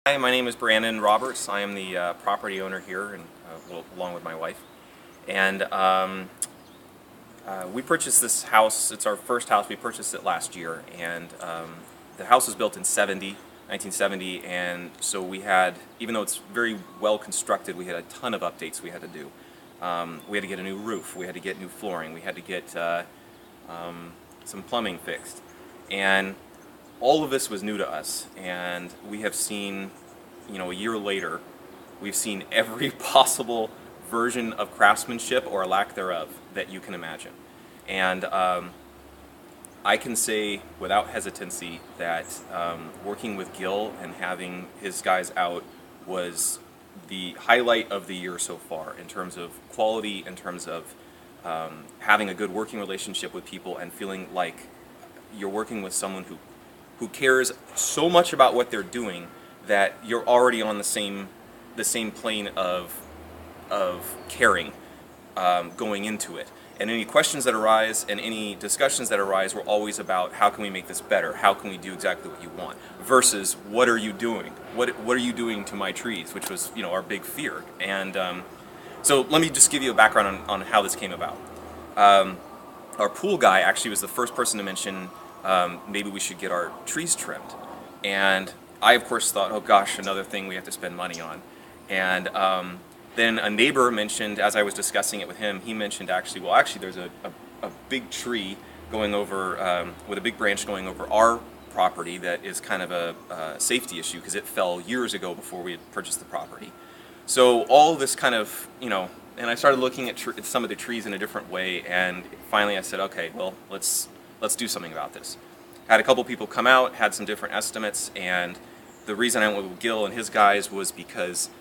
Hi, my name is Brandon Roberts. I am the property owner here, and along with my wife. And we purchased this house. It's our first house. We purchased it last year, and the house was built in 1970, and so we had, even though it's very well constructed, we had a ton of updates we had to do. We had to get a new roof. We had to get new flooring. We had to get some plumbing fixed, and all of this was new to us, and we have seen, a year later, we've seen every possible version of craftsmanship or lack thereof that you can imagine. And I can say without hesitancy that working with Gil and having his guys out was the highlight of the year so far in terms of quality, in terms of having a good working relationship with people and feeling like you're working with someone who cares so much about what they're doing that you're already on the same plane of caring going into it. And any questions that arise and any discussions that arise were always about how can we make this better? How can we do exactly what you want? Versus what are you doing? What are you doing to my trees? Which was our big fear. And so let me just give you a background on how this came about. Our pool guy actually was the first person to mention maybe we should get our trees trimmed. And I, of course, thought, oh gosh, another thing we have to spend money on. And then a neighbor mentioned, as I was discussing it with him, he mentioned actually there's a big tree going over, with a big branch going over our property that is kind of a safety issue because it fell years ago before we had purchased the property. So all this kind of, and I started looking at some of the trees in a different way, and finally I said, okay, well, let's do something about this. Had a couple people come out, had some different estimates, and the reason I went with Gil and his guys was because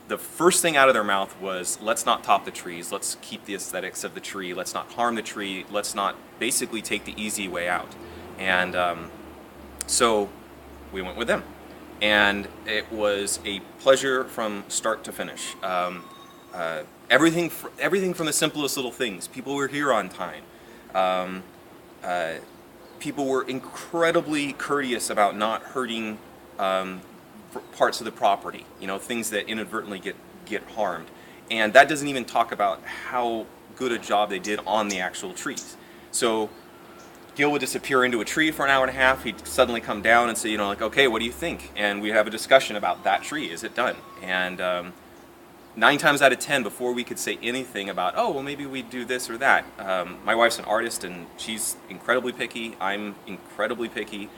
the first thing out of their mouth was, let's not top the trees, let's keep the aesthetics of the tree, let's not harm the tree, let's not basically take the easy way out. And so we went with them. And it was a pleasure from start to finish. Everything from the simplest little things. People were here on time. People were incredibly courteous about not hurting parts of the property, things that inadvertently get harmed. And that doesn't even talk about how good a job they did on the actual trees. So Gil would disappear into a tree for an hour and a half. He'd suddenly come down and say, okay, what do you think? And we'd have a discussion about that tree. Is it done? And 9 times out of 10, before we could say anything about, oh, well, maybe we'd do this or that. My wife's an artist, and she's incredibly picky. I'm incredibly picky.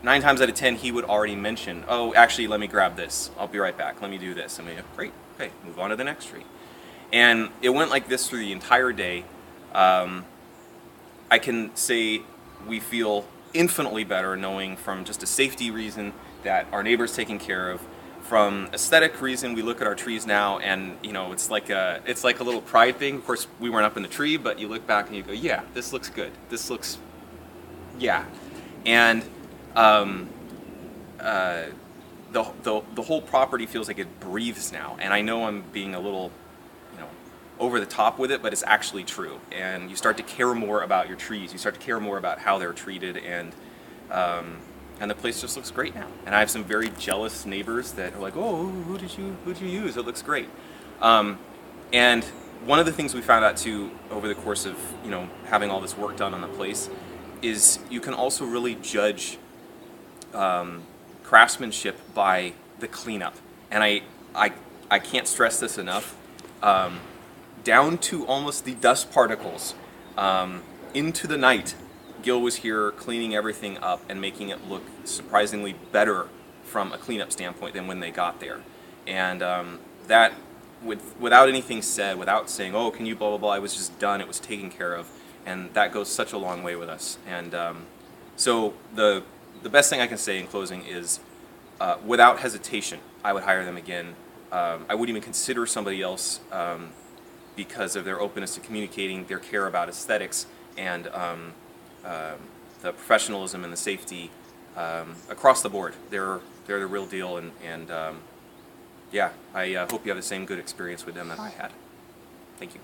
9 times out of 10, he would already mention, oh, actually, let me grab this. I'll be right back. Let me do this. I mean, great. Okay, move on to the next tree. And it went like this through the entire day. I can say we feel infinitely better knowing from just a safety reason that our neighbor's taken care of. From aesthetic reason, we look at our trees now, and it's like a little pride thing. Of course, we weren't up in the tree, but you look back and you go, yeah, this looks good. This looks, yeah, and the whole property feels like it breathes now. And I know I'm being a little, over the top with it, but it's actually true. And you start to care more about your trees. You start to care more about how they're treated, and the place just looks great now. And I have some very jealous neighbors that are like, oh, who'd you use? It looks great. And one of the things we found out too over the course of having all this work done on the place is you can also really judge craftsmanship by the cleanup. And I can't stress this enough. Down to almost the dust particles, into the night, Gil was here cleaning everything up and making it look surprisingly better from a cleanup standpoint than when they got there. And that, without anything said, without saying, oh, can you blah, blah, blah, it was just done, it was taken care of. And that goes such a long way with us. And so the best thing I can say in closing is, without hesitation, I would hire them again. I wouldn't even consider somebody else because of their openness to communicating, their care about aesthetics, and the professionalism and the safety across the board. They're the real deal, and yeah, I hope you have the same good experience with them that I had. Thank you.